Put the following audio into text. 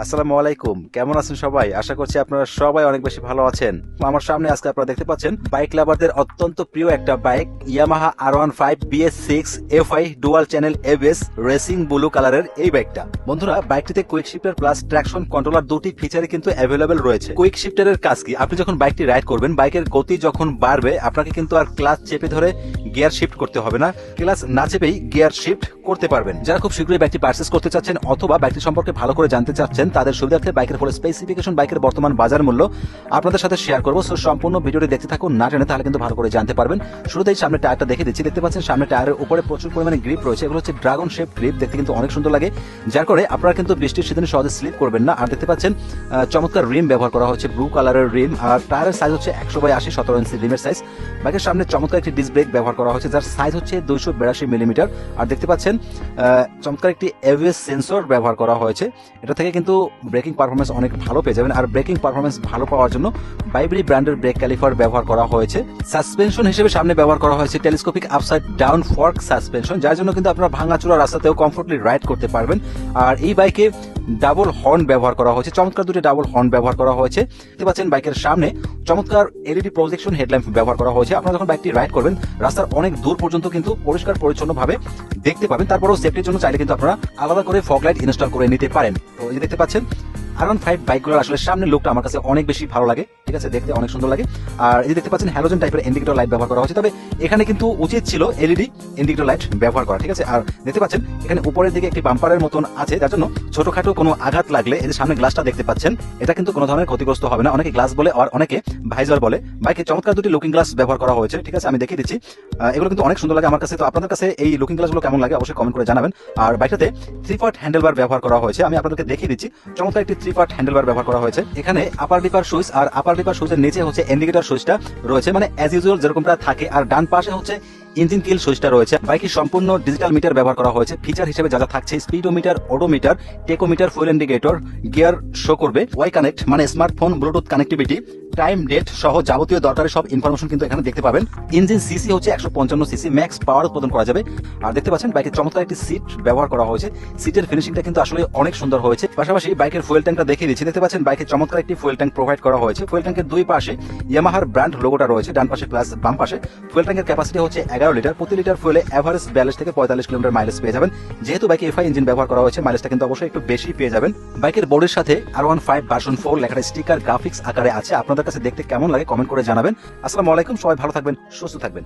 আসসালামু আলাইকুম, কেমন আছেন সবাই? আশা করছি আপনারা সবাই অনেক বেশি ভালো আছেন। আমার সামনে আজকে আপনারা দেখতে পাচ্ছেন বাইক লাভারদের অত্যন্ত প্রিয় একটা bike, Yamaha R15 BS6 FI dual channel ABS racing blue কালারের এই বাইকটা। বন্ধুরা, বাইকটিতে quick shifter plus traction controller দুটি ফিচারই কিন্তু অ্যাভেলেবেল রয়েছে। কুইক শিফটারের কাজ কি? আপনি যখন বাইকটি রাইড করবেন, বাইকের গতি যখন বাড়বে, আপনাকে কিন্তু আর ক্লাচ চেপে ধরে গিয়ার শিফট করতে হবে না, ক্লাচ না চেপেই গিয়ার শিফট করতে পারবেন। যারা খুব শীঘ্রই বাইকটি পারচেজ করতে চাচ্ছেন অথবা বাইকটি সম্পর্কে ভালো করে জানতে চাচ্ছেন, তাদের সুবিধার্থে বাইকের ফুল স্পেসিফিকেশন, বাইকের বর্তমান বাজার মূল্য আপনাদের সাথে শেয়ার করবো। সো সম্পূর্ণ ভিডিওটি দেখতে থাকুন, না টেনে, তাহলে কিন্তু ভালো করে জানতে পারবেন। শুরুতেই সামনে টায়ারটা দেখে দিচ্ছি। দেখতে পাচ্ছেন সামনে টায়ারের উপরে প্রচুর পরিমাণে গ্রিপ রয়েছে। এগুলো হচ্ছে ড্রাগন শেপ গ্রিপ, দেখতে কিন্তু অনেক সুন্দর লাগে, যার করে আপনারা কিন্তু বৃষ্টির সিজনে সহজে স্লিপ করবেন না। আর দেখতে পাচ্ছেন চমৎকার রিম ব্যবহার করা হচ্ছে, ব্লু কালারের রিম। আর টায়ারের সাইজ হচ্ছে 100/80, 17 ইঞ্চি রিমের সাইজ। বাইকের সামনে চমৎকার একটি ডিস্ক ব্রেক ব্যবহার করা হচ্ছে, যার সাইজ হচ্ছে 282 মিলিমিটার। আর দেখতে পাচ্ছেন চমৎকার একটি ABS সেন্সর ব্যবহার করা হয়েছে। এটা থেকে কিন্তু ব্রেকিং পারফরমেন্স অনেক ভালো পেয়ে যাবেন। আর ব্রেকিং পারফরমেন্স ভালো পাওয়ার জন্য বাইবরি ব্র্যান্ডের ব্রেক ক্যালিপার ব্যবহার করা হয়েছে। সাসপেনশন হিসেবে সামনে ব্যবহার করা হয়েছে telescopic upside down fork suspension, যার জন্য কিন্তু আপনারা ভাঙাচোরা রাস্তাতেও কমফোর্টলি রাইড করতে পারবেন। আর এই বাইকে ডাবল হর্ন ব্যবহার করা হয়েছে, চমৎকার দুটি ডাবল হর্ন ব্যবহার করা হয়েছে। দেখতে পাচ্ছেন বাইকের সামনে চমৎকার LED প্রজেকশন হেডল্যাম্প ব্যবহার করা হয়েছে। আপনারা যখন বাইকটি রাইড করবেন, রাস্তার অনেক দূর পর্যন্ত কিন্তু পরিষ্কার পরিচ্ছন্ন ভাবে দেখতে পাবেন। তারপরেও সেফটির জন্য চাইলে কিন্তু আপনারা আলাদা করে ফগ লাইট ইনস্টল করে নিতে পারেন। তো এই দেখতে পাচ্ছেন R15 বাইকগুলোর আসলে সামনের লুকটা আমার কাছে অনেক বেশি ভালো লাগে, ঠিক আছে, দেখতে অনেক সুন্দর লাগে। আর এই দেখতে পাচ্ছেন হ্যালোজেন টাইপের ইন্ডিকেটর লাইট ব্যবহার করা হয়েছে, তবে এখানে কিন্তু উচিত ছিল LED ইন্ডিকেটর লাইট ব্যবহার করা, ঠিক আছে। আর দেখতে পাচ্ছেন এখানে উপরের দিকে একটি বাম্পারের মতন আছে, যার জন্য ছোটখাটো কোনো আঘাত লাগলে এই যে সামনে গ্লাসটা দেখতে পাচ্ছেন, এটা কিন্তু কোনো ধরনের ক্ষতিগ্রস্ত হবে না। অনেকে গ্লাস বলে আর অনেকে ভাইজার বলে। বাইকে চমৎকার দুটি লুকিং গ্লাস ব্যবহার করা হয়েছে, ঠিক আছে, আমি দেখিয়ে দিচ্ছি। এগুলো কিন্তু অনেক সুন্দর লাগে আমার কাছে। তো আপনাদের কাছে এই লুকিং গ্লাসগুলো কেমন লাগে অবশ্যই কমেন্ট করে জানাবেন। আর বাইকটাতে 3-পার্ট হ্যান্ডেলবার ব্যবহার করা হয়েছে, আমি আপনাদেরকে দেখিয়ে দিচ্ছি। চমৎকার একটি 3-পার্ট হ্যান্ডেলবার ব্যবহার করা হয়েছে। এখানে আপার ডিপার সুইচ আর আপার ডিপার সুইচের নিচে হচ্ছে ইন্ডিকেটর সুইচটা রয়েছে, মানে অ্যাজ ইউজুয়াল যেরকমটা থাকে। আর ডান পাশে হচ্ছে ইঞ্জিন কিল সুইচটা রয়েছে। বাইকে সম্পূর্ণ ডিজিটাল মিটার ব্যবহার করা হয়েছে। ফিচার হিসেবে যা যা থাকছে speedometer, odometer, tachometer, fuel indicator, gear show করবে, ওয়াই কানেক্ট মানে smartphone bluetooth connectivity, time date সহ যাবতীয় দরকারি সব ইনফরমেশন কিন্তু এখানে দেখতে পাবেন। ইঞ্জিন সিসি হচ্ছে 155 সিসি, ম্যাক্স পাওয়ার উৎপাদন করা যাবে। আর দেখতে পাচ্ছেন বাইকের চমৎকার একটি সিট ব্যবহার করা হয়েছে। সিটের ফিনিশিংটা কিন্তু আসলে অনেক সুন্দর হয়েছে। পাশাপাশি বাইকের ফুয়েল ট্যাঙ্কটা দেখিয়ে দিচ্ছি। দেখতে পাচ্ছেন বাইকের চমৎকার একটি ফুয়েল ট্যাঙ্ক প্রোভাইড করা হয়েছে। ফুয়েল ট্যাঙ্কের দুই পাশে ইয়ামাহার ব্র্যান্ড লোগোটা রয়েছে, ডান পাশে প্লাস বাম পাশে। ফুয়েল ট্যাঙ্কের ক্যাপাসিটি হচ্ছে 11 লিটার। প্রতি লিটার ফুয়েলে এভারেজ 42 থেকে 45 কিলোমিটার মাইলেজ পেয়ে যাবেন। যেহেতু বাইকে FI ইঞ্জিন ব্যবহার করা হয়েছে, মাইলেজটা কিন্তু অবশ্যই একটু বেশি পেয়ে যাবেন। বাইকের বোর্ডের সাথে R15 ভার্সন 4 লেখাটা স্টিকার গ্রাফিক্স আকারে আছে। আপনাদের কাছে দেখতে কেমন লাগে কমেন্ট করে জানাবেন। আসসালামু আলাইকুম, সবাই ভালো থাকবেন, সুস্থ থাকবেন।